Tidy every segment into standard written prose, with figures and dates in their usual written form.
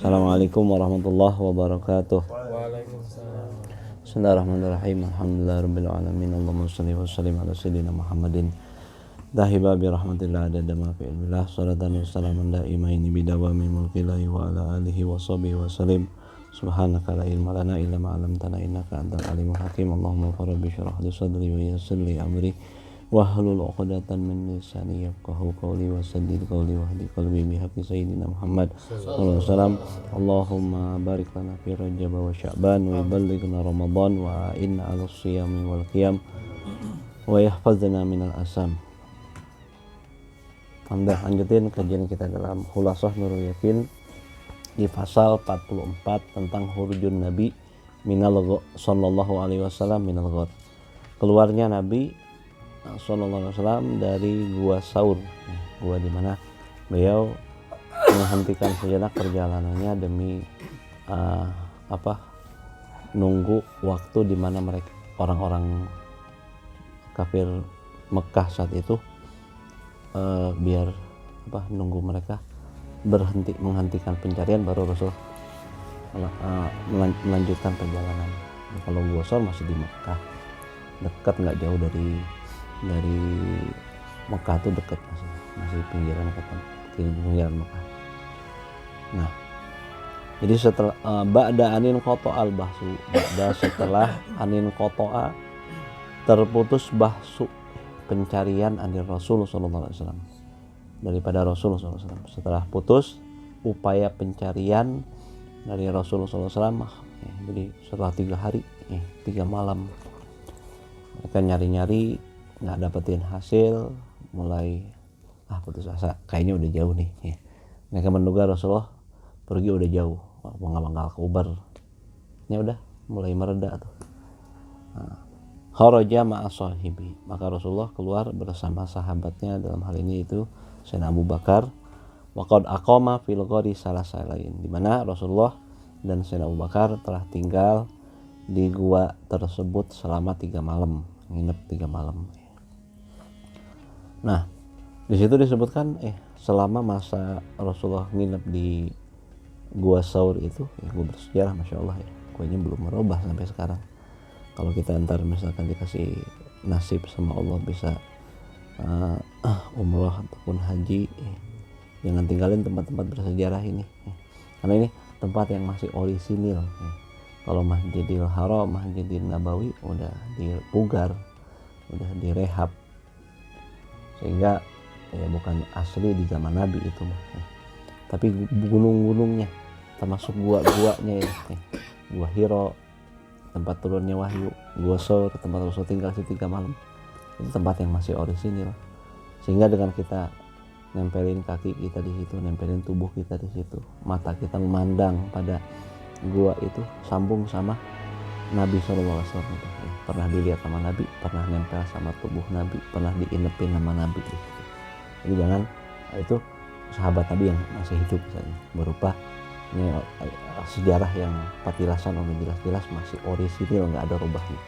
Assalamualaikum warahmatullahi wabarakatuh. Waalaikumsalam. Bismillahirrahmanirrahim. Alhamdulillahirabbil alamin. Allahumma shalli wa sallim ala sayyidina Muhammadin dahiba bi rahmatillah adada ma fi ilmillah. Salatan wa salaman daimaini bidawami mulkillahi wa ala alihi wa sahbihi wa sallim. Subhanaka la ilma lana illa ma 'allamtana innaka antal alimul hakim. Allahumma rabbi shrah li sadri wa yassir li amri wahlul 'uqdatam min lisani yafqahu qawli wa saddid qawli wahdi qalbi bihaqqi sayyidina Muhammad sallallahu alaihi wasallam. Allahumma barik lana fi Rajab wa Sya'ban wa ballighna Ramadan wa inna 'ala siyami wal qiyam wa yahfazna minal asam. Anda lanjutin kajian kita dalam Khulasah Nurul Yakin di pasal 44 tentang hurujun Nabi minal sallallahu alaihi wasallam minal ghar. Keluarnya Nabi sallallahu alaihi wasallam dari gua Saur, gua di mana beliau menghentikan sejenak perjalanannya demi nunggu waktu di mana mereka orang-orang kafir Mekah saat itu biar nunggu mereka menghentikan pencarian baru Rasul melanjutkan perjalanan. Kalau gua Saur masih di Mekah, dekat, nggak jauh dari Mekah tuh dekat, masih pinggiran Mekah. Nah, jadi setelah ba'da anin qata'a al-bahsu, setelah anin qata'a terputus bahsu pencarian anir Rasul sallallahu alaihi wasallam, daripada Rasul sallallahu alaihi wasallam. Setelah putus upaya pencarian dari Rasul sallallahu alaihi wasallam, jadi setelah 3 hari 3 malam mereka nyari-nyari nggak dapetin hasil, mulai putus asa, kayaknya udah jauh nih. Mereka menduga Rasulullah pergi udah jauh, manggal kubar. Ya udah mulai mereda tuh. Kharaja ma'a sahibi, maka Rasulullah keluar bersama sahabatnya, dalam hal ini itu Sayyidina Abu Bakar. Wa qad aqama fil ghari salasain, di mana Rasulullah dan Sayyidina Abu Bakar telah tinggal di gua tersebut selama 3 malam, nginep 3 malam. Nah, di situ disebutkan selama masa Rasulullah nginep di gua Saur itu, gua bersejarah, masya Allah ya, guanya belum merubah sampai sekarang. Kalau kita ntar misalkan dikasih nasib sama Allah bisa umroh ataupun haji, jangan tinggalin tempat-tempat bersejarah ini, karena ini tempat yang masih orisinil. Kalau Masjidil Haram, Masjidil Nabawi udah dipugar, udah direhab, sehingga bukan asli di zaman Nabi itu mah. Tapi gunung-gunungnya, termasuk gua-guanya gua Hiro, tempat turunnya wahyu, gua Saur, tempat Rasul tinggal 3 malam, itu tempat yang masih orisinil. Sehingga dengan kita nempelin kaki kita di situ, nempelin tubuh kita di situ, mata kita memandang pada gua itu, sambung sama Nabi SAW, pernah dilihat sama Nabi, pernah nempel sama tubuh Nabi, pernah diinepin sama Nabi. Jadi jangan, itu sahabat Nabi yang masih hidup misalnya, berupa sejarah yang patilasan udah jelas-jelas masih orisinil, nggak ada rubahnya.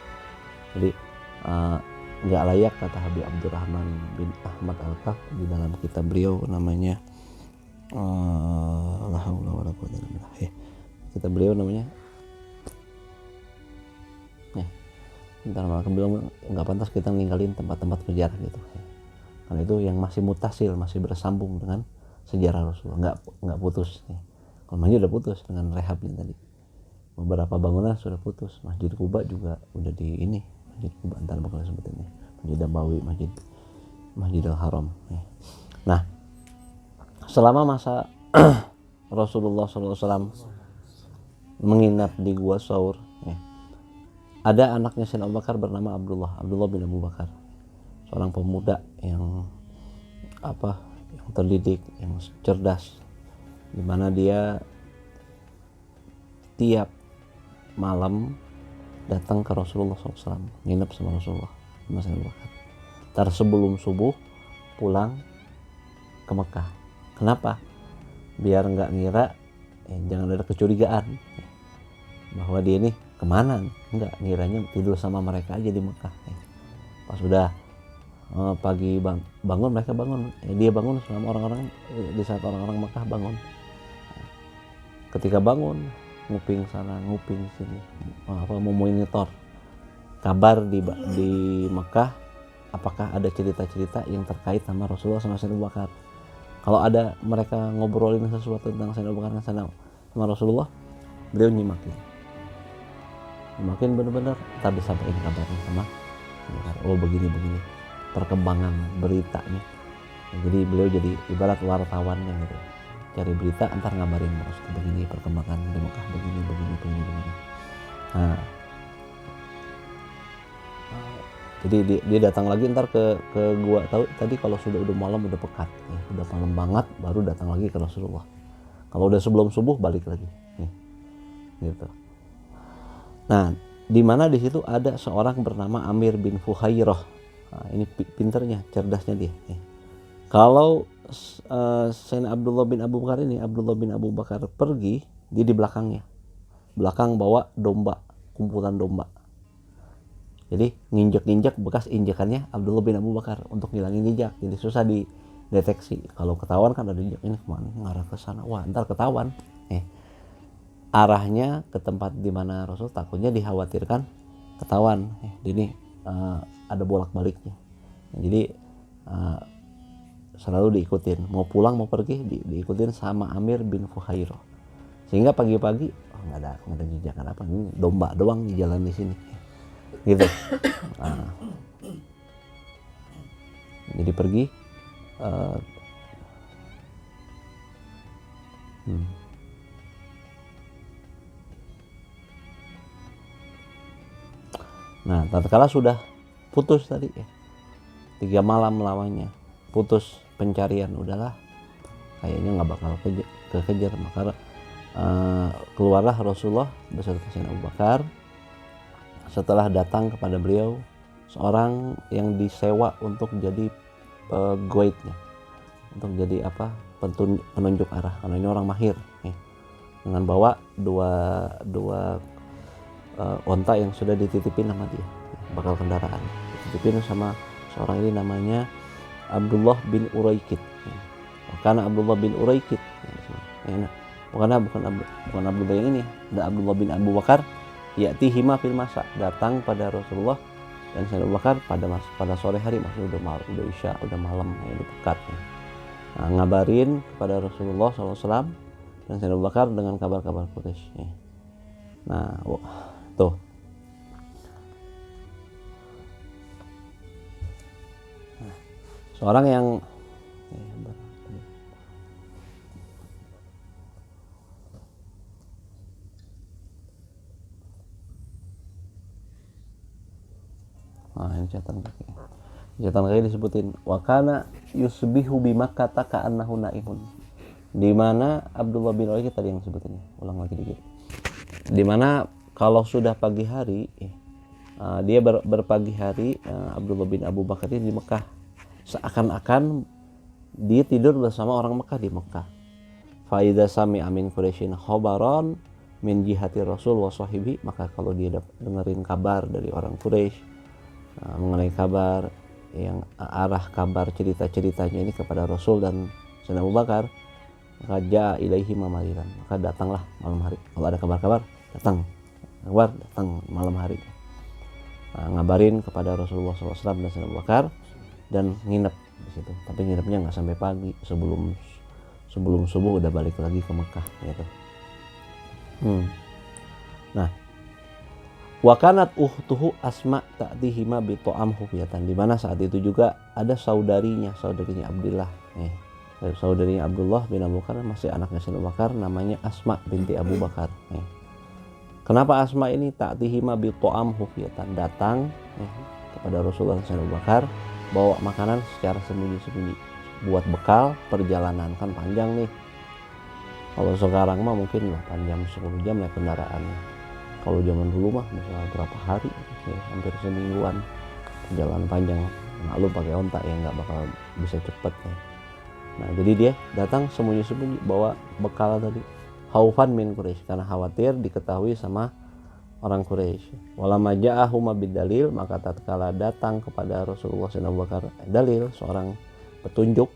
Jadi nggak layak, kata Habib Abdurrahman bin Ahmad Al-Kaf di dalam kitab beliau namanya kitab beliau namanya bilang nggak pantas kita ninggalin tempat-tempat sejarah gitu, karena itu yang masih mutasil, masih bersambung dengan sejarah Rasulullah, nggak putus. Kalau Masjid udah putus dengan rehabnya tadi, beberapa bangunan sudah putus. Masjid Kuba juga udah di ini, Masjid Kuba ntar bakal sebutin Masjid Nabawi, Masjidil Haram. Nah, selama masa Rasulullah SAW menginap di Gua Saur, ada anaknya Sayyidina Abu Bakar bernama Abdullah bin Abu Bakar, seorang pemuda yang yang terdidik, yang cerdas, di mana dia tiap malam datang ke Rasulullah SAW, nginep sama Rasulullah sama Sayyidina Abu Bakar. Ntar sebelum subuh pulang ke Mekah. Kenapa? Biar nggak ngira, jangan ada kecurigaan bahwa dia ini kemana, enggak, ngiranya tidur sama mereka aja di Mekah. Pas udah pagi bangun, mereka bangun, dia bangun selama orang-orang, di saat orang-orang Mekah bangun. ketika bangun nguping sana nguping sini, memonitor kabar di Mekah, apakah ada cerita-cerita yang terkait sama Rasulullah sama Sayyidina Abu Bakar. Kalau ada mereka ngobrolin sesuatu tentang Sayyidina Abu Bakar sama Rasulullah, beliau nyimakin benar-benar tadi sampaikan kabarnya sama oh begini perkembangan beritanya. Jadi beliau jadi ibarat wartawannya gitu, cari berita antar ngabarin Rasul begini perkembangan di Mekah begini. Nah, jadi dia datang lagi ntar ke gua tahu tadi kalau udah malam udah pekat ya, udah malam banget baru datang lagi ke Rasulullah. Kalau udah sebelum subuh balik lagi gitu. Nah, di mana di situ ada seorang bernama Amir bin Fuhairah. Nah, ini pinternya, cerdasnya dia. Kalau Sayyidina Abdullah bin Abu Bakar ini, Abdullah bin Abu Bakar pergi, dia di belakangnya. Belakang bawa domba, kumpulan domba. Jadi nginjek bekas injekannya Abdullah bin Abu Bakar untuk ngilangin jejak. Jadi susah dideteksi. Kalau ketahuan kan ada jejak ini kemana, ngarah ke sana. Wah, ntar ketahuan. Arahnya ke tempat di mana Rasul takutnya dikhawatirkan ketahuan. Ini ada bolak-baliknya. Jadi selalu diikutin. Mau pulang mau pergi diikutin sama Amir bin Fuhairah. Sehingga pagi-pagi nggak ada jejakan apa, ini domba doang di jalan di sini. Gitu. Jadi pergi. Nah, tatkala sudah putus tadi 3 malam lawannya, putus pencarian, udahlah kayaknya nggak bakal kekejar, maka keluarlah Rasulullah beserta Sayyidina Abu Bakar. Setelah datang kepada beliau seorang yang disewa untuk jadi guide-nya, untuk jadi penunjuk arah, karena ini orang mahir dengan bawa dua onta yang sudah dititipin sama dia, bakal kendaraan dititipin sama seorang ini namanya Abdullah bin Uraikid. Karena Abdullah bin Uraikid bukan Abdullah yang ini, ada Abdullah bin Abu Bakar ya'tihima fil masa, datang pada Rasulullah dan Sayyidina Abu Bakar pada sore hari, maksudnya udah isya, udah malam, udah pekat. Nah, ngabarin kepada Rasulullah SAW dan Sayyidina Abu Bakar dengan kabar-kabar Quraisy. Nah, tuh. Seorang yang ini catatan kaki disebutin wakana yusbihu bi Makkah ka'annahu naimun. Di mana Abdullah bin Uraikid tadi yang sebutin, ulang lagi dikit. Di mana kalau sudah pagi hari dia berpagi hari, Abdullah bin Abu Bakar ini di Mekah, seakan-akan dia tidur bersama orang Mekah di Mekah. Fa idza sami'a min Quraisyin khabaran min jihati Rasul wa sahibi, maka kalau dia dengerin kabar dari orang Quraisy mengenai kabar yang arah kabar cerita-ceritanya ini kepada Rasul dan Sayyidina Abu Bakar, maka ja'a ilaihi mamariran, maka datanglah malam hari. Kalau ada kabar datang malam hari, ngabarin kepada Rasulullah SAW dan Sayyidina Abu Bakar dan nginep di situ. Tapi nginepnya nggak sampai pagi, sebelum subuh udah balik lagi ke Mekah gitu. Nah, wakanat uhtuhu Asma ta'tihima bi ta'am hufiyatan, di mana saat itu juga ada saudarinya Abdullah. Saudarinya Abdullah bin Abu Bakar, masih anaknya Sayyidina Abu Bakar, namanya Asma binti Abu Bakar. Kenapa Asma ini ta'tihima bi ta'am hufiyatan, datang kepada Rasulullah dan Sayyidina Abu Bakar bawa makanan secara sembunyi-sembunyi buat bekal perjalanan, kan panjang nih. Kalau sekarang mah mungkin 8 jam 10 jam ya kendaraannya. Kalau zaman dulu mah misalnya berapa hari, hampir semingguan perjalanan panjang. Nah, lu pakai onta ya nggak bakal bisa cepet ya. Nah, jadi dia datang sembunyi-sembunyi bawa bekal tadi. Haufan min Quraisy, karena khawatir diketahui sama orang Quraisy. Walamma ja'ahuma bidalil, maka tatkala datang kepada Rasulullah SAW dalil, seorang petunjuk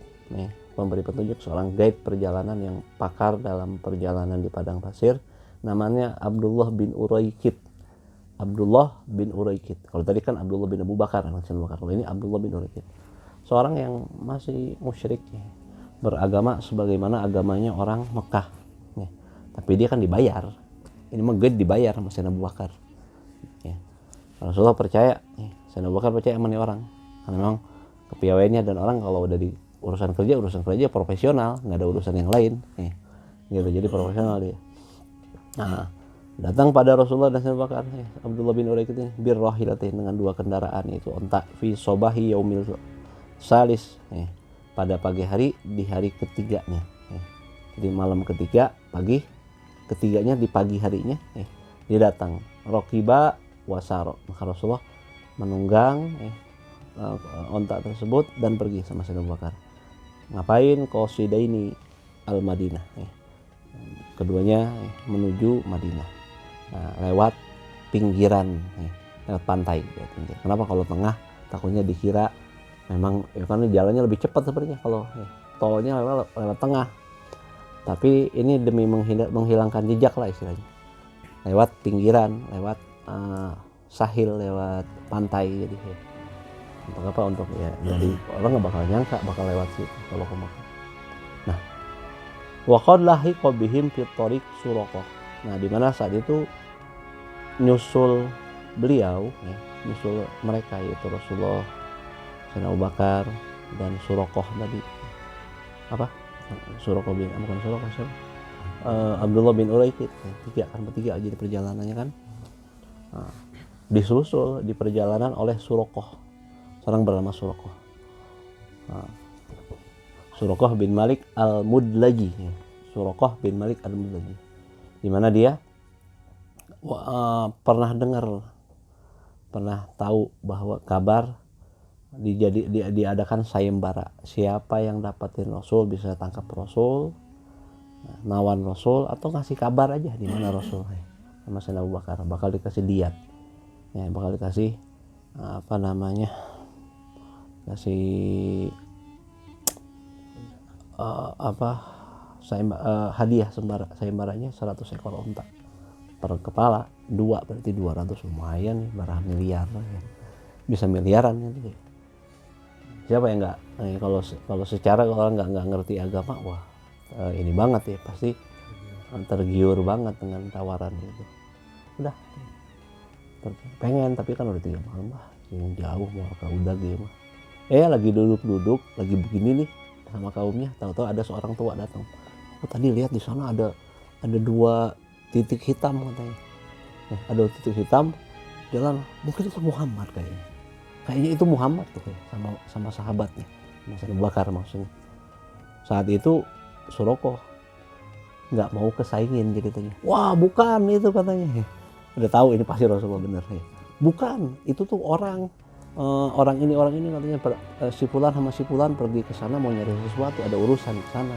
pemberi petunjuk, seorang guide perjalanan yang pakar dalam perjalanan di padang pasir, namanya Abdullah bin Uraikid. Abdullah bin Uraikid. Kalau tadi kan Abdullah bin Abu Bakar, kalau ini Abdullah bin Uraikid. Seorang yang masih musyrik, beragama sebagaimana agamanya orang Mekah, tapi dia kan dibayar. Ini mah guide dibayar sama Sayyidina Abu Bakar. Rasulullah percaya, Sayyidina Abu Bakar percaya sama ini orang, karena memang kepiawaiannya, dan orang kalau udah di urusan kerja profesional, nggak ada urusan yang lain, gitu. Jadi profesional dia. Nah, datang pada Rasulullah dan Sayyidina Abu Bakar, Abdullah bin Uraikid ini birrahilatin, dengan dua kendaraan, itu onta, fi sobahi yaumil salis, pada pagi hari di hari ketiganya. Jadi malam ketiga, pagi ketiganya di pagi harinya, dia datang. Rokiba wasaro, maka Rasulullah menunggang onta tersebut dan pergi sama Sayyidina Abu Bakar. Ngapain? Qasidaini al-Madinah, keduanya menuju Madinah. Nah, lewat pinggiran, lewat pantai. Kenapa? Kalau tengah takutnya dikira memang kan jalannya lebih cepat sebenarnya kalau tolnya lewat tengah, tapi ini demi menghilangkan jejak lah istilahnya, lewat pinggiran, lewat sahil, lewat pantai. Jadi untuk apa? Untuk jadi orang nggak bakal nyangka bakal lewat situ kalau ke Makkah. Nah, waqad lahiqa bihim fi thariq Suraqah. Nah, di mana saat itu nyusul beliau, nyusul mereka, yaitu Rasulullah, Sayyidina Abu Bakar, dan Suraqah tadi. Apa? Suraqah bin, bukan Suraqah siapa? Abdullah bin Uraikid. Bertiga aja di perjalanannya kan. Nah, disusul di perjalanan oleh Suraqah, seorang bernama Suraqah. Nah, Suraqah bin Malik al-Mudlaji. Suraqah bin Malik al-Mudlaji. Di mana dia pernah tahu bahwa kabar diadakan sayembara, siapa yang dapatin Rasul bisa tangkap Rasul, nawan Rasul, atau ngasih kabar aja di mana Rasul, sama Sayyidina Abu Bakar bakal dikasih diat, bakal dikasih kasih hadiah sayembaranya 100 ekor unta per kepala, 2 berarti 200, lumayan nih, barang miliar, bisa miliaran gitu. Siapa yang nggak, kalau secara orang nggak ngerti agama, wah ini banget ya, pasti tergiur banget dengan tawaran itu. Udah pengen, tapi kan udah 3 malam lah, yang jauh mau ke udah gitu. Lagi duduk lagi begini nih sama kaumnya, tahu-tahu ada seorang tua datang. Tadi lihat di sana ada 2 titik hitam katanya. Ada titik hitam jalan, mungkin itu Muhammad kayaknya itu Muhammad tuh sama sahabatnya, Mas Abu Bakar maksudnya. Saat itu Suraqah nggak mau kesaingin, jadi tanya, wah bukan itu katanya. Udah tahu ini pasti Rasulullah bener. Bukan, itu tuh orang ini katanya, si fulan sama si fulan pergi ke sana mau nyari sesuatu, ada urusan di sana.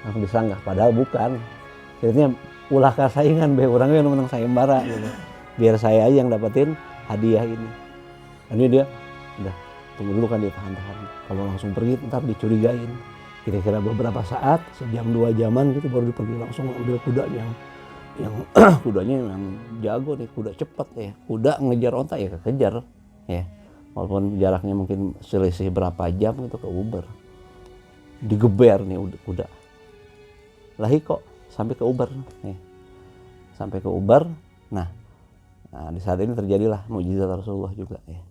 Langsung disanggah, padahal bukan. Jadinya ulah saingan be, orangnya yang menang sayembara gitu. Biar saya aja yang dapetin hadiah ini. Ini dia udah tunggu dulu kan, ditahan-tahan. Kalau langsung pergi ntar dicurigain. Kira-kira beberapa saat, sejam 2 jaman gitu, baru pergi langsung ambil kudanya yang kudanya yang jago nih, kuda cepat ya. Kuda ngejar onta ya kekejar ya. Walaupun jaraknya mungkin selisih berapa jam gitu, ke Uber. Digeber nih kuda. Lahi kok sampai ke Uber nih. Sampai ke Uber. Nah, di saat ini terjadilah mukjizat Rasulullah juga ya.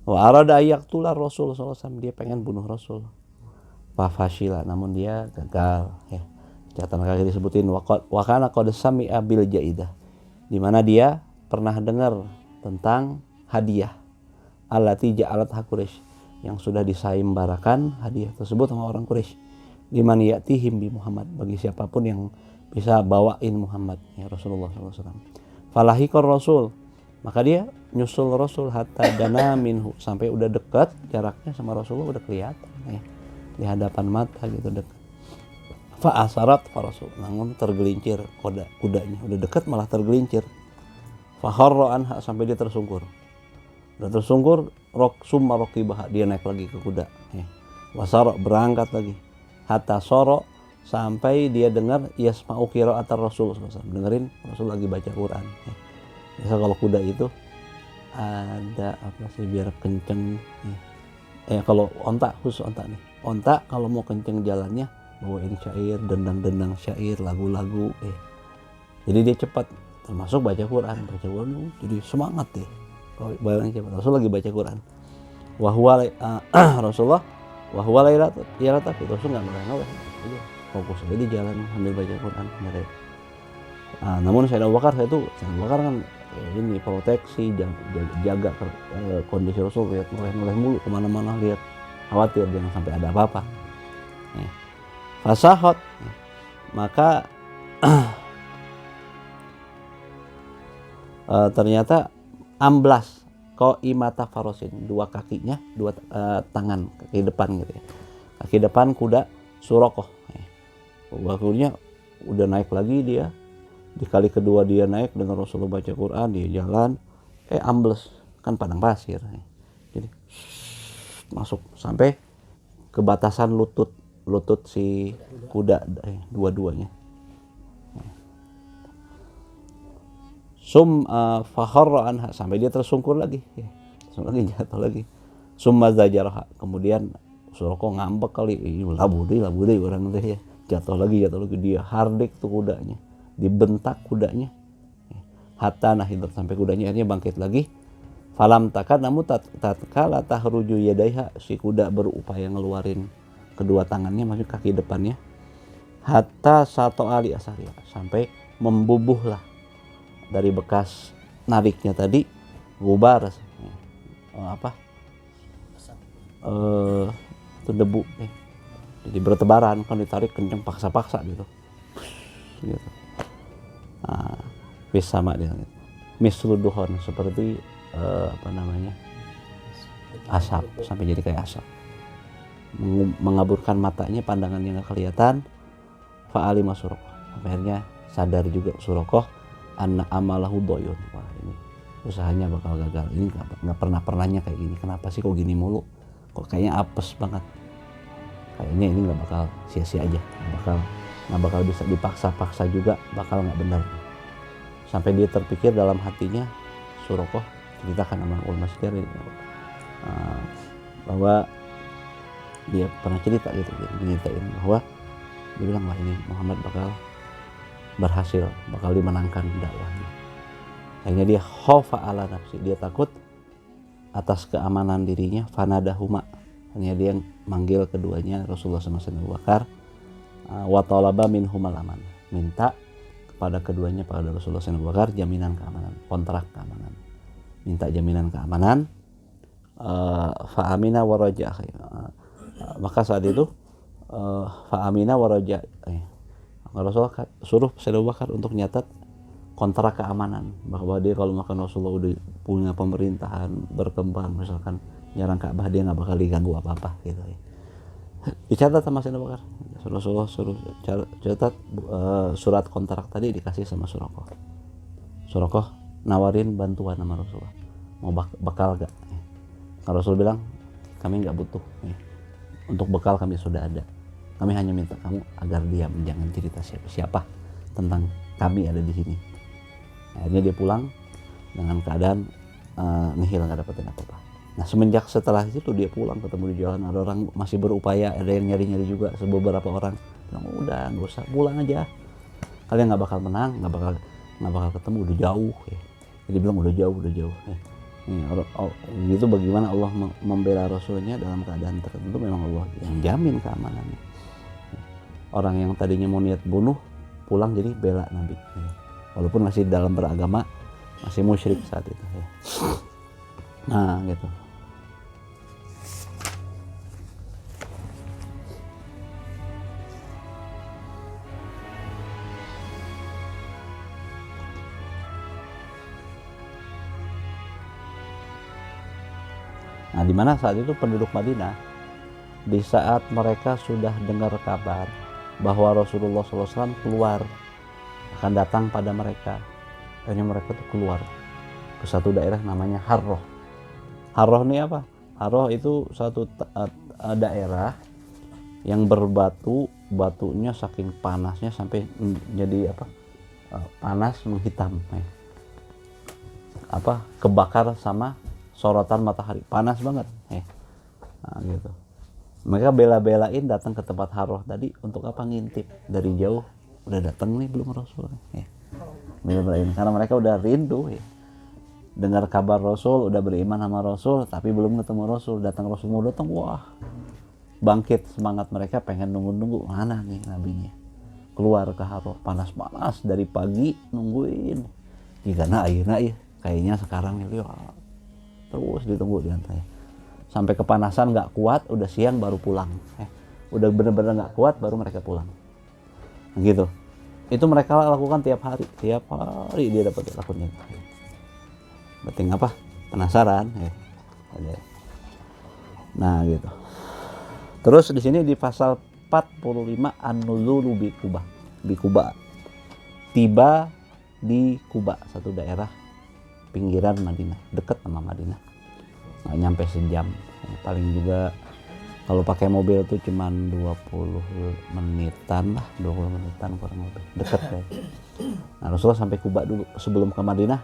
Wa arada ayaqtula Rasul sallallahu alaihi wasallam, dia pengen bunuh Rasul. Fafashila, namun dia gagal ya. Catatan kaki disebutin wa kana qad sami'a bil jaidah, di mana dia pernah dengar tentang hadiah allati ja'alat Quraisy, yang sudah disayembarakan hadiah tersebut sama orang Quraisy. Liman ya'tihim bi Muhammad, bagi siapapun yang bisa bawain Muhammad ya Rasulullah SAW. Falahikor Rasul, maka dia nyusul Rasul hatta dana minhu, sampai udah dekat jaraknya sama Rasulullah, udah kelihatan ya, di hadapan mata gitu dekat. Fa'asarat fa Rasul, namun tergelincir kudanya, udah dekat malah tergelincir. Faharra anha, sampai dia tersungkur. Udah tersungkur, summa raqibah, dia naik lagi ke kuda ya. Wasaro berangkat lagi. Hatta soro sampai dia dengar yasma'u qira'atar Rasul SAW. Dengerin Rasul lagi baca Quran. Biasa kalau kuda itu ada apa sih biar kenceng. Kalau onta khusus onta nih. Onta kalau mau kenceng jalannya bawain syair, dendang-dendang syair, lagu-lagu. Jadi dia cepat. Termasuk baca Quran jadi semangat deh. Kalau bayangin cepat. Rasul lagi baca Quran. Wahwa Rasulullah wahwa lailatul Rasul nggak noleh-noleh. Fokus aja di jalan sambil baca Quran. Namun Sayyidina Abu Bakar kan ini proteksi, jaga kondisi Rasul, lihat noleh-noleh mulu kemana-mana, lihat khawatir jangan sampai ada apa-apa. Fasahot, maka ternyata amblas imata farosin, dua kakinya, dua tangan kaki depan gitu ya, kaki depan kuda Surokoh. Waktunya udah naik lagi dia, di kali kedua dia naik dengan Rasulullah baca Quran, dia jalan, ambles kan padang pasir, jadi masuk sampai ke batasan lutut si kuda, dua-duanya. Fakharra anha, sampai dia tersungkur lagi, jatuh lagi. Summa zajarha, kemudian Surokoh ngambek kali, labu deh orang teh ya, jatuh lagi dia hardik tuh kudanya, dibentak kudanya. Hatta nahidat, sampai kudanya akhirnya bangkit lagi. Falam takad, namun tatkala tahruju yadaiha, si kuda berupaya ngeluarin kedua tangannya, maksud kaki depannya. Hatta sato ali asaria, sampai membubuhlah dari bekas nariknya tadi gubar, itu debu, jadi bertebaran kan, ditarik kenceng paksa gitu. Wis sama dia, misluduhon, seperti asap, sampai jadi kayak asap, mengaburkan matanya, pandangannya nggak kelihatan. Fa'alima Surokoh, akhirnya sadar juga Surokoh anna amalahu doyun, wah ini usahanya bakal gagal, ini nggak pernahnya kayak gini, kenapa sih kok gini mulu, kok kayaknya apes banget, kayaknya ini nggak bakal sia-sia aja, nggak bakal bisa dipaksa-paksa juga, bakal nggak benar. Sampai dia terpikir dalam hatinya, Surokoh ceritakan sama ulama sejarah bahwa dia pernah cerita gitu, nyeritain bahwa dia bilang, wah ini Muhammad bakal berhasil, bakal dimenangkan dakwahnya. Akhirnya dia khofa ala nafsi, dia takut atas keamanan dirinya. Fanadahuma, hanya dia manggil keduanya, Rasulullah SAW, Abu Bakar, wa talaba minhumal aman, minta kepada keduanya, pada Rasulullah SAW, Abu Bakar, jaminan keamanan, kontrak keamanan, minta jaminan keamanan. Fa'amina waraja, maka saat itu fa'amina waraja, Rasulullah suruh Sayyidina Abu Bakar untuk nyatat kontrak keamanan, bahwa dia kalau makan Rasulullah udah punya pemerintahan berkembang, misalkan nyerang Ka'bah, dia nggak bakal diganggu apa-apa gitu ya. Dicatat sama Sayyidina Abu Bakar, Rasulullah suruh catat surat kontrak tadi, dikasih sama Surokoh. Surokoh nawarin bantuan sama Rasulullah, mau bekal gak? Kalau Rasul bilang, kami nggak butuh, untuk bekal kami sudah ada, kami hanya minta kamu agar diam, jangan cerita siapa-siapa tentang kami ada di sini. Akhirnya dia pulang dengan keadaan nihil, nggak dapetin apa-apa. Nah semenjak setelah itu dia pulang, ketemu di jalan ada orang masih berupaya, ada yang nyari-nyari juga, beberapa orang bilang, udah nggak usah, pulang aja, kalian nggak bakal menang, nggak bakal ketemu, udah jauh ya. Jadi bilang udah jauh. Gitu bagaimana Allah membela Rasulnya dalam keadaan tertentu, memang Allah yang jamin keamanannya. Orang yang tadinya mau niat bunuh, pulang jadi bela Nabi, walaupun masih dalam beragama, masih musyrik saat itu ya. Nah gitu. Nah di mana saat itu penduduk Madinah, di saat mereka sudah dengar kabar bahwa Rasulullah SAW keluar, akan datang pada mereka, akhirnya mereka tuh keluar ke satu daerah namanya Harroh. Harroh ini apa? Harroh itu satu daerah yang berbatu, batunya saking panasnya sampai jadi panas menghitam, kebakar sama sorotan matahari, panas banget, nah, gitu. Mereka bela-belain datang ke tempat Haroh tadi untuk ngintip dari jauh, udah datang nih belum Rasul, bela-belain karena mereka udah rindu, dengar kabar Rasul, udah beriman sama Rasul, tapi belum ketemu Rasul. Datang Rasul mau datang, wah, bangkit semangat mereka, pengen nunggu mana nih nabinya. Keluar ke Haroh, panas-panas dari pagi nungguin. Karena ayeuna kayaknya sekarang ya terus ditunggu di lantai. Sampai kepanasan nggak kuat, udah siang baru pulang. Udah bener-bener nggak kuat baru mereka pulang. Nah, gitu. Itu mereka lakukan tiap hari dia dapat lakukan itu. Penting apa? Penasaran, Nah, gitu. Terus di sini di pasal 45 an-nuzulu bi Kuba. Tiba di Kuba, satu daerah pinggiran Madinah, dekat sama Madinah. Nggak nyampe sejam. Paling juga kalau pakai mobil tuh cuman 20 menitan kurang lebih. Dekat ya. Nah, Rasulullah sampai Kuba dulu sebelum ke Madinah,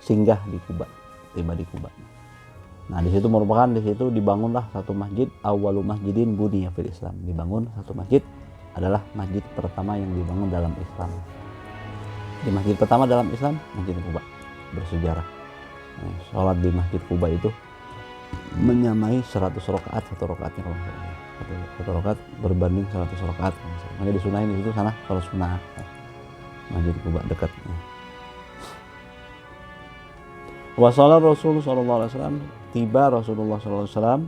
singgah di Kuba, tiba di Kuba. Nah, di situ dibangunlah satu masjid, awwalu masjidin buniya fil Islam. Dibangun satu masjid, adalah masjid pertama yang dibangun dalam Islam. Di masjid pertama dalam Islam, Masjid Kuba, bersejarah. Nah, sholat di Masjid Kuba itu menyamai 100 rakaat, satu rakaatnya kalau satu rakaat berbanding 100 rakaat. Makanya disunahin di situ sana kalau sunnah. Masjid Kuba dekat. Wasala Rasulullah SAW, tiba Rasulullah SAW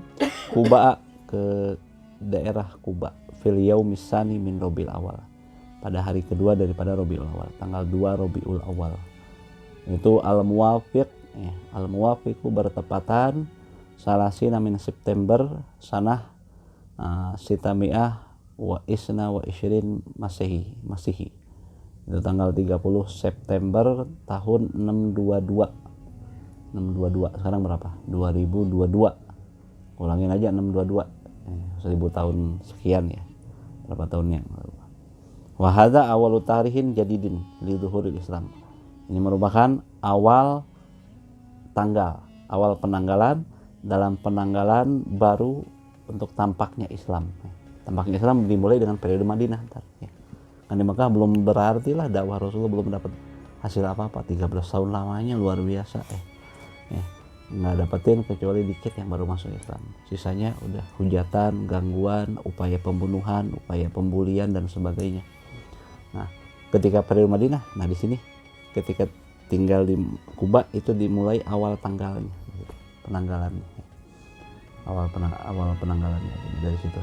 Kuba, ke daerah Kuba, fil yaumis tsani min Rabiul Awal, pada hari kedua daripada Rabiul Awal, tanggal 2 Rabiul Awal. Itu al-muwafiqu bertepatan salasina min September sanah sitami'ah wa isna wa isyirin Masehi. Itu tanggal 30 September tahun 622. Sekarang berapa? 2022. Ulangin aja 622. 1000 tahun sekian ya. Berapa tahunnya? Wa hadza awalu tarihin jadidin li dhuhuril Islam. Ini merupakan awal penanggalan dalam penanggalan baru untuk tampaknya Islam. Tampaknya Islam dimulai dengan periode Madinah. Kan di Mekah belum berarti lah dakwah Rasulullah, belum dapat hasil apa-apa. 13 tahun lamanya luar biasa. Nggak dapetin kecuali dikit yang baru masuk Islam. Sisanya udah hujatan, gangguan, upaya pembunuhan, upaya pembulian dan sebagainya. Nah, ketika periode Madinah, di sini ketika tinggal di Kuba itu dimulai awal penanggalannya. Awal penanggalannya dari situ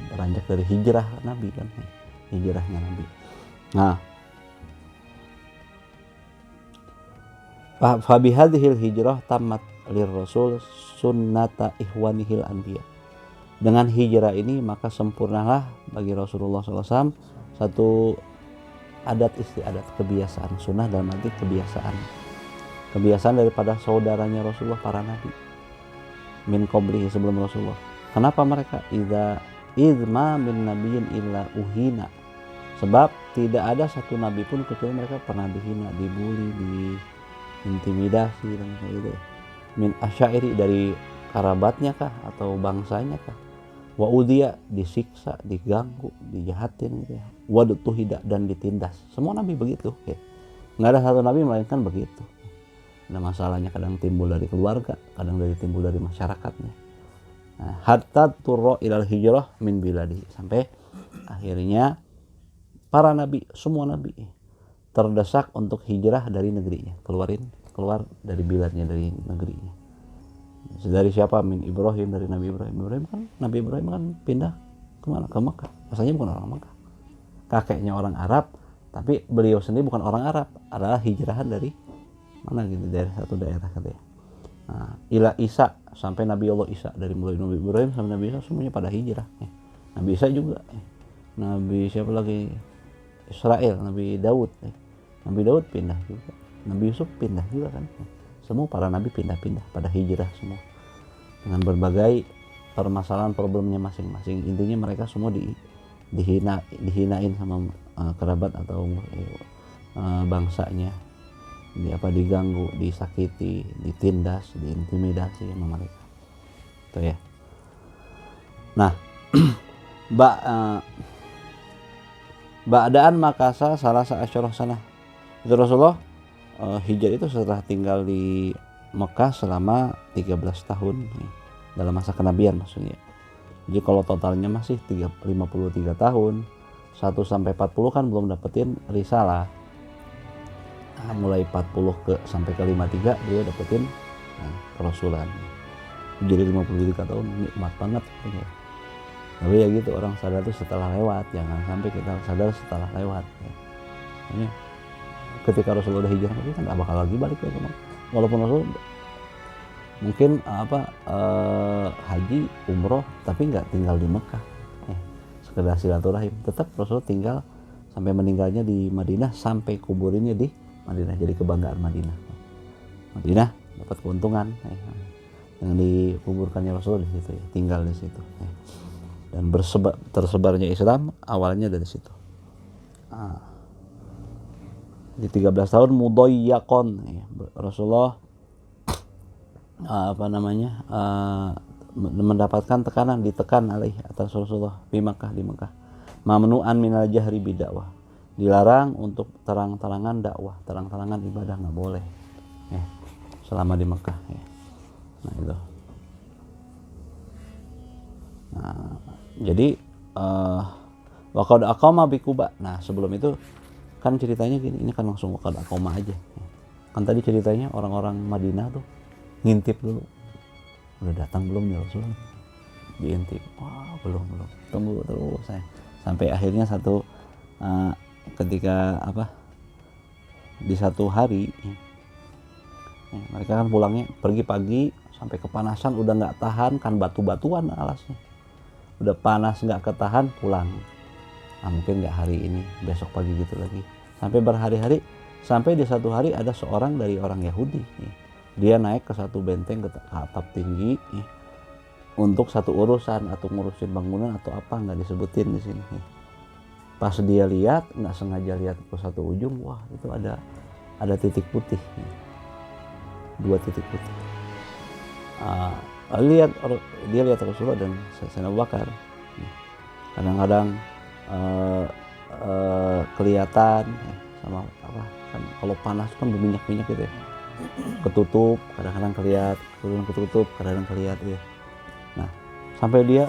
beranjak dari hijrah Nabi kan. Hijrahnya Nabi. Nah, fa bihadhil hijrah tamat lir Rasul sunnata ihwanihil anbiya. Dengan hijrah ini maka sempurnalah bagi Rasulullah SAW satu adat istiadat, kebiasaan, sunnah dalam arti kebiasaan daripada saudaranya Rasulullah, para nabi min qablihi, sebelum Rasulullah. Kenapa mereka idma min nabiyyin illa uhina, sebab tidak ada satu nabi pun kecuali mereka pernah dihina, dibully, diintimidasi dan sebagainya. Min asyairi, dari kerabatnya kah atau bangsanya kah, wa udhiya, disiksa, diganggu, dijahatin gitu ya, wa dutuhida, dan ditindas. Semua nabi begitu ya. Nggak ada satu nabi melainkan begitu. Nah, masalahnya kadang timbul dari keluarga, kadang timbul dari masyarakatnya. Nah, hatta turra ilal hijrah min biladi, sampai akhirnya para nabi, semua nabi terdesak untuk hijrah dari negerinya, keluar dari biladnya, dari negerinya. Dari siapa? Min Ibrahim, dari Nabi Ibrahim. Nabi Ibrahim kan pindah kemana? Ke Mekah. Asalnya bukan orang Mekah, kakeknya orang Arab, tapi beliau sendiri bukan orang Arab, adalah hijrahan dari mana gitu, dari satu daerah katanya. Nah, ila Isa, sampai Nabi Allah Isa, dari mulai Nabi Ibrahim sampai Nabi Isa semuanya pada hijrah. Nabi Isa juga. Nabi siapa lagi? Israel, Nabi Daud. Nabi Daud pindah juga. Nabi Yusuf pindah juga kan. Semua para nabi pindah-pindah pada hijrah semua, dengan berbagai permasalahan problemnya masing-masing. Intinya mereka semua dihinain sama kerabat atau bangsanya, diganggu, disakiti, ditindas, diintimidasi sama mereka. Itu ya. Nah, ba'daan makasa salasa asyarah sana. Itu Rasulullah hijrah itu setelah tinggal di Mekah selama 13 tahun dalam masa kenabian maksudnya. Jadi kalau totalnya masih 53 tahun, 1 sampai 40 kan belum dapetin risalah. Nah, mulai 40 sampai ke 53 dia dapetin kerasulan. Jadi 53 tahun nikmat banget ya. Tapi ya gitu, orang sadar itu setelah lewat, jangan sampai kita sadar setelah lewat ya. Ini ketika Rasulullah udah hijrah tapi kan gak bakal lagi balik ke rumah. Walaupun Rasul mungkin haji, umroh, tapi nggak tinggal di Mekah, sekedar silaturahim. Tetap Rasul tinggal sampai meninggalnya di Madinah, sampai kuburinnya di Madinah. Jadi kebanggaan Madinah. Madinah dapat keuntungan yang dikuburkannya Rasul di situ ya, tinggal di situ dan tersebarnya Islam awalnya dari situ. Di 13 tahun mudayyaqon ya, Rasulullah mendapatkan tekanan, ditekan atas Rasulullah di Mekah. Mamnu'an minal jahri bidakwah, dilarang untuk terang-terangan dakwah, terang-terangan ibadah nggak boleh ya, selama di Mekah ya. Nah itu. Nah, jadi waqad aqama bi Quba. Nah sebelum itu kan ceritanya gini, ini kan langsung waqad aqama aja ya. Kan tadi ceritanya orang-orang Madinah tuh ngintip dulu, udah datang belum nih Rasul, diintip, wah belum, tunggu terus sampai akhirnya ketika di satu hari mereka kan pulangnya pergi pagi sampai kepanasan, udah nggak tahan kan, batu-batuan alasnya, udah panas nggak ketahan, pulang. Nah mungkin nggak hari ini, besok pagi gitu lagi, sampai berhari-hari, sampai di satu hari ada seorang dari orang Yahudi dia naik ke satu benteng ke atap tinggi untuk satu urusan atau ngurusin bangunan atau apa, nggak disebutin di sini. Pas dia lihat, nggak sengaja lihat ke satu ujung, wah itu ada titik putih, 2 titik putih. Dia lihat Rasulullah dan Sayyidina Abu Bakar. Kadang-kadang kelihatan sama kan kalau panas kan berminyak-minyak gitu ya, ketutup, kadang-kadang ketutup, kadang-kadang kelihatan ya. Nah sampai dia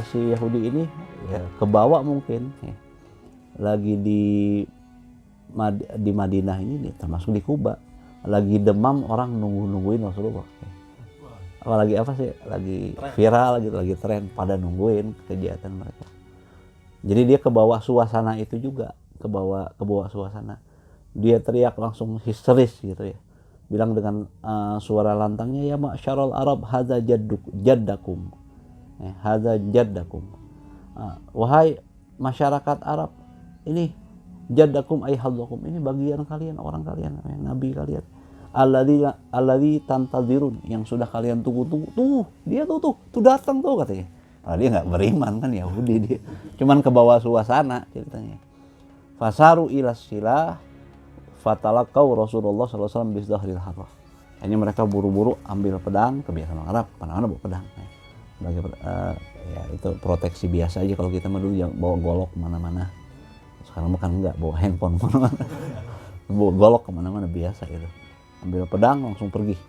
si Yahudi ini ya kebawa mungkin ya, lagi di Madinah ini termasuk di Kuba, lagi demam, orang nungguin Rasulullah ya. Apalagi lagi viral gitu, lagi tren, pada nungguin kegiatan mereka. Jadi dia kebawa suasana itu juga, kebawa suasana. Dia teriak langsung histeris gitu ya, bilang dengan suara lantangnya, ya ma'syarul Arab, hadza jaddakum, hadza jaddakum, wahai masyarakat Arab, ini jaddakum ay hadzakum, ini bagian kalian, orang kalian, nabi kalian, alladzi tantadzirun, yang sudah kalian tunggu-tunggu. Dia tuh datang tuh katanya. Dia nggak beriman kan, Yahudi, dia cuman ke bawah suasana ceritanya. Fasaru ila silah fatalaqau Rasulullah sallallahu alaihi wasallam bizahril harrah. Ini mereka buru-buru ambil pedang, kebiasaan orang Arab mana-mana bawa pedang. Sebagai ya itu proteksi biasa aja, kalau kita dulu yang bawa golok kemana-mana. Sekarang bukan enggak, bawa handphone kemana-mana. Bawa golok kemana-mana biasa gitu. Ambil pedang langsung pergi,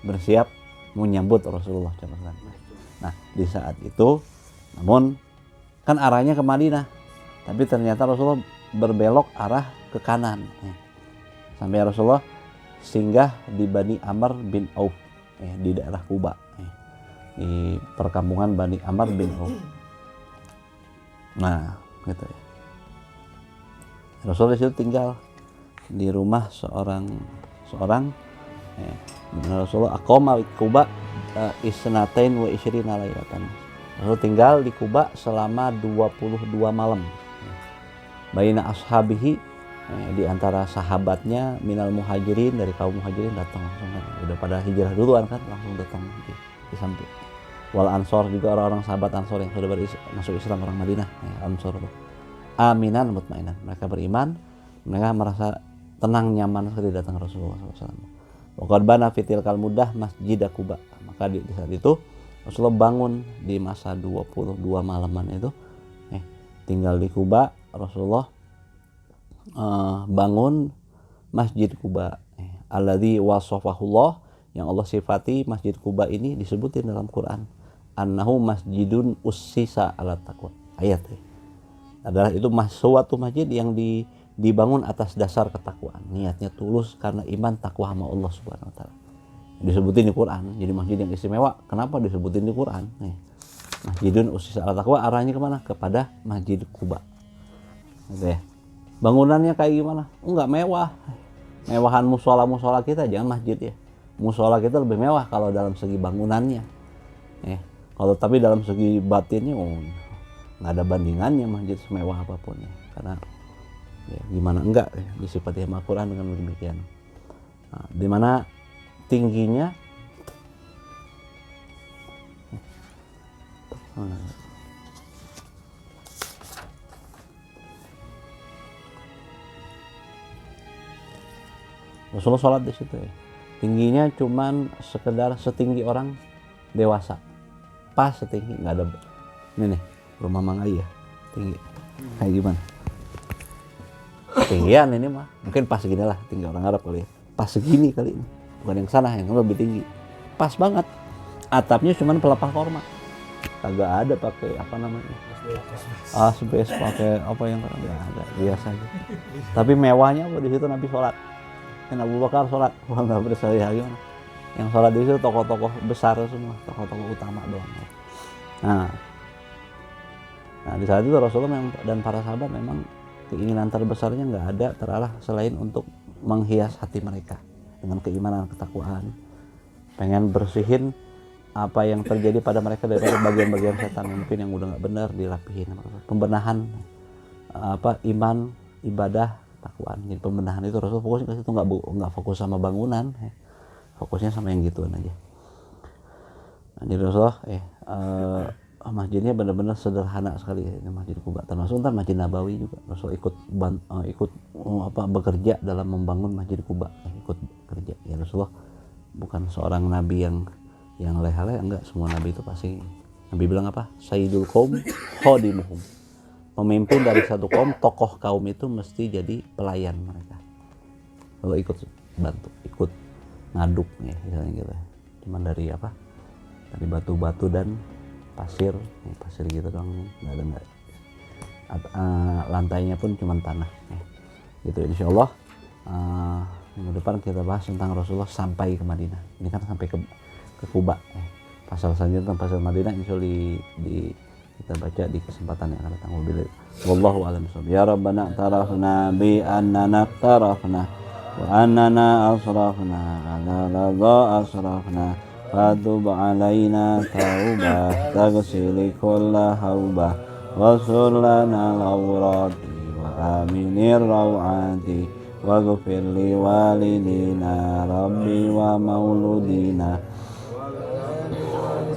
bersiap mau nyambut Rasulullah SAW. Nah di saat itu, namun kan arahnya ke Madinah, tapi ternyata Rasulullah berbelok arah ke kanan, sampai Rasulullah singgah di Bani Amr bin Auf, di daerah Kuba, di perkampungan Bani Amr bin Auf. Nah gitu ya, Rasulullah itu tinggal di rumah seorang Rasulullah aqama di Kuba isnatain wa isyrina lailatan. Rasul tinggal di Kuba selama 22 malam. Baina ashabihi, di antara sahabatnya, minal muhajirin, dari kaum muhajirin datang langsung kan. Udah pada hijrah duluan kan, langsung datang di samping. Wal Ansor, juga orang-orang sahabat Ansor yang sudah masuk Islam, orang Madinah, Ansor itu. Aminan mutmainan, mereka beriman, mereka merasa tenang nyaman sekali datang Rasulullah SAW. Waqad bana fitil kalmudah masjid Quba, maka di saat itu Rasulullah bangun di masa 22 malaman itu, tinggal di Quba. Rasulullah bangun masjid Quba, alladzi wasafahullah, yang Allah sifati masjid Quba ini disebutin dalam Quran, annahu masjidun ussisa ala taqwa, ayat adalah itu suatu masjid yang dibangun atas dasar ketakwaan, niatnya tulus karena iman takwa sama Allah Subhanahu wa taala. Disebutin di Quran, jadi masjid yang istimewa. Kenapa disebutin di Quran? Masjidun ussisa ala taqwa, arahnya kemana? Kepada masjid Quba. Gitu ya. Bangunannya kayak gimana? Enggak mewah. Mewahan musola kita, jangan masjid ya. Musola kita lebih mewah kalau dalam segi bangunannya, kalau tapi dalam segi batinnya nggak ada bandingannya masjid semewah apapun ya. Karena gimana enggak disifati sama Al-Quran dengan demikian. Dimana tingginya Rasulullah sholat di situ ya. Tingginya cuman sekedar setinggi orang dewasa, pas setinggi, nggak ada. Ini nih rumah Mang Ai ya, tinggi kayak gimana? Tinggian ini mah mungkin pas segini lah, tinggi orang Arab kali ya, pas segini kali ini, bukan yang sana yang lebih tinggi, pas banget. Atapnya cuman pelepah korma, kagak ada pakai apa namanya, asbes, pakai apa yang nggak ada, biasa aja. Tapi mewahnya di situ Nabi sholat. Abu Bakar sholat, nggak bersalah gimana? Yang sholat di situ tokoh-tokoh besar semua, tokoh-tokoh utama doang. Nah di saat itu Rasulullah dan para sahabat memang keinginan terbesarnya nggak ada terarah selain untuk menghias hati mereka dengan keimanan, ketakwaan, pengen bersihin apa yang terjadi pada mereka dari bagian-bagian setan mungkin yang udah nggak benar, dirapihin, pembenahan iman, ibadah, takwaan. Jadi pembenahan itu Rasul fokusnya ke situ, nggak fokus sama bangunan, fokusnya sama yang gituan aja. Jadi Rasulullah masjidnya benar-benar sederhana sekali ini masjid Quba, termasuk ntar masjid Nabawi juga Rasul ikut bekerja dalam membangun masjid Quba, ikut kerja. Ya Rasulullah bukan seorang nabi yang leha-leha, enggak, semua nabi itu pasti Nabi bilang apa? Sayyidul qaum khadimuhum. Pemimpin dari satu kaum, tokoh kaum itu mesti jadi pelayan mereka. Kalau ikut bantu, ikut ngaduk ya, misalnya gitu. Cuman dari dari batu-batu dan pasir gitu doang, nggak ada lantainya pun cuman tanah. Gitu, insya Allah minggu depan kita bahas tentang Rasulullah sampai ke Madinah. Ini kan sampai ke Kuba. Pasal selanjutnya tentang pasal Madinah insya Allah kita baca di kesempatan yang akan datang. Wallahu a'lam bishawab. Ya Rabbana tarafna bi annana tarafna wa annana asrafna ala ladha asrafna fatub alaina taubah taghsili kulla haubah wa sullana al-awrati wa aminir rawati wa ghfir li walidina rabbi wa mauludina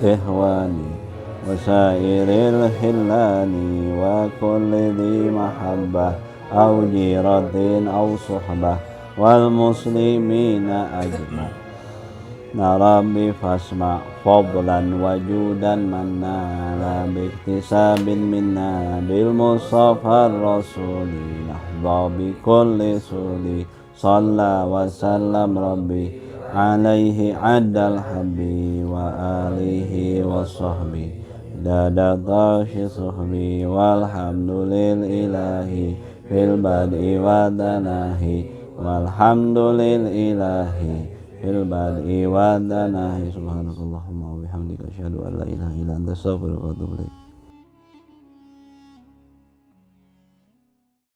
ihwani وسائر الخلان وكل ذي محبة أو جيرة أو صحبة والمسلمين أجمعين. ربي فاسمع فضلا وجودا منا باكتساب منا بالمصطفى الرسول نحظى بكل سولي صلى وسلم ربي عليه عد الحبي وآله وصحبه دادا طاش صحبي والحمد لله في البدء والدناهي والحمد لله في البدء والدناهي. سبحانك اللهم وبحمدك أشهد أن لا إله إلا أنت أستغفرك وأتوب إليك.